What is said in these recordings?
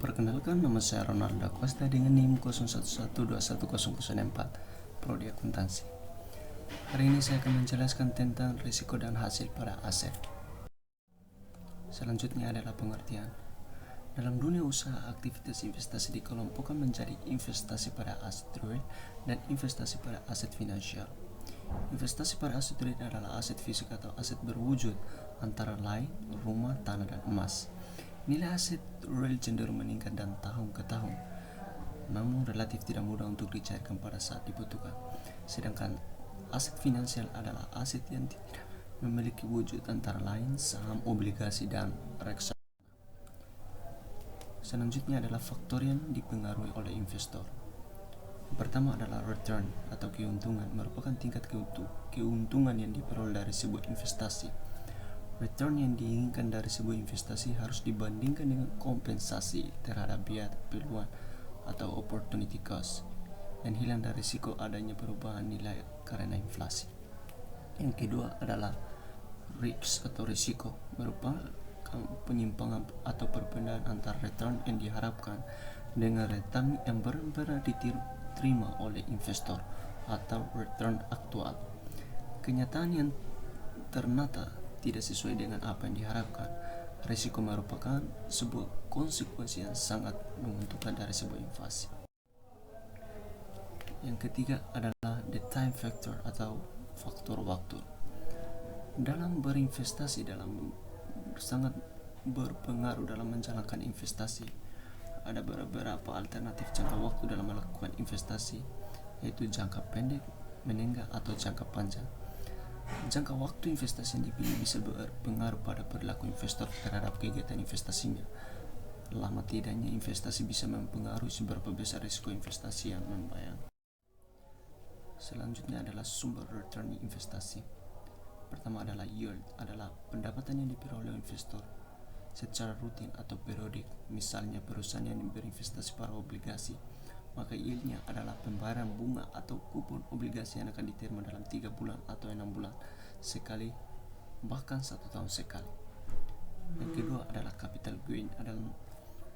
Perkenalkan, nama saya Ronaldo Costa dengan NIM 01121004, Prodi Akuntansi. Hari ini saya akan menjelaskan tentang risiko dan hasil pada aset. Selanjutnya adalah pengertian. Dalam dunia usaha, aktivitas investasi dikelompokkan menjadi investasi pada aset real dan investasi pada aset finansial. Investasi pada aset real adalah aset fisik atau aset berwujud, antara lain rumah, tanah, dan emas. Nilai aset real cenderung meningkat dan tahun ke tahun, namun relatif tidak mudah untuk dicairkan pada saat dibutuhkan. Sedangkan aset finansial adalah aset yang tidak memiliki wujud, antara lain saham, obligasi, dan reksadana. Selanjutnya adalah faktor yang dipengaruhi oleh investor. Pertama adalah return atau keuntungan, merupakan tingkat keuntungan yang diperoleh dari sebuah investasi. Return yang diinginkan dari sebuah investasi harus dibandingkan dengan kompensasi terhadap biaya peluang atau opportunity cost, dan hilang dari risiko adanya perubahan nilai karena inflasi. Yang kedua adalah risk atau risiko, merupakan penyimpangan atau perbedaan antara return yang diharapkan dengan return yang benar-benar diterima oleh investor atau return aktual. Kenyataan yang ternyata tidak sesuai dengan apa yang diharapkan. Risiko merupakan sebuah konsekuensi yang sangat menguntungkan dari sebuah investasi. Yang ketiga adalah the time factor atau faktor waktu. Dalam berinvestasi sangat berpengaruh dalam menjalankan investasi. Ada beberapa alternatif jangka waktu dalam melakukan investasi, yaitu jangka pendek, menengah, atau jangka panjang. Jangka waktu investasi yang dipilih bisa berpengaruh pada perilaku investor terhadap kegiatan investasinya. Lama tidaknya investasi bisa mempengaruhi seberapa besar risiko investasi yang membayang. Selanjutnya adalah sumber return investasi. Pertama adalah yield, adalah pendapatan yang diperoleh oleh investor secara rutin atau periodik. Misalnya perusahaan yang berinvestasi pada obligasi, maka yieldnya adalah pembayaran bunga atau kupon obligasi yang akan diterima dalam 3 bulan atau 6 bulan sekali, bahkan 1 tahun sekali. Yang kedua adalah capital gain, adalah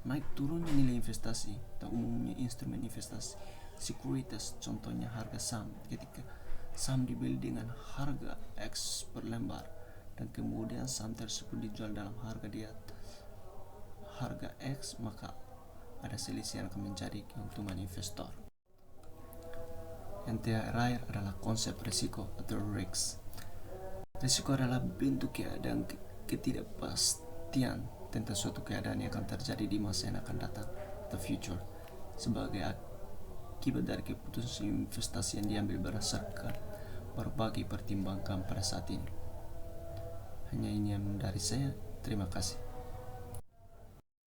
naik turunnya nilai investasi atau umumnya instrumen investasi sekuritas, contohnya harga saham. Ketika saham dibeli dengan harga X per lembar dan kemudian saham tersebut dijual dalam harga di atas harga X, maka ada selisih yang akan menjadi keuntungan investor. Yang terakhir adalah konsep risiko atau risk. Risiko adalah bentuk keadaan ketidakpastian tentang suatu keadaan yang akan terjadi di masa yang akan datang atau future, sebagai akibat dari keputusan investasi yang diambil berdasarkan berbagai pertimbangan pada saat ini. Hanya ini yang dari saya. Terima kasih.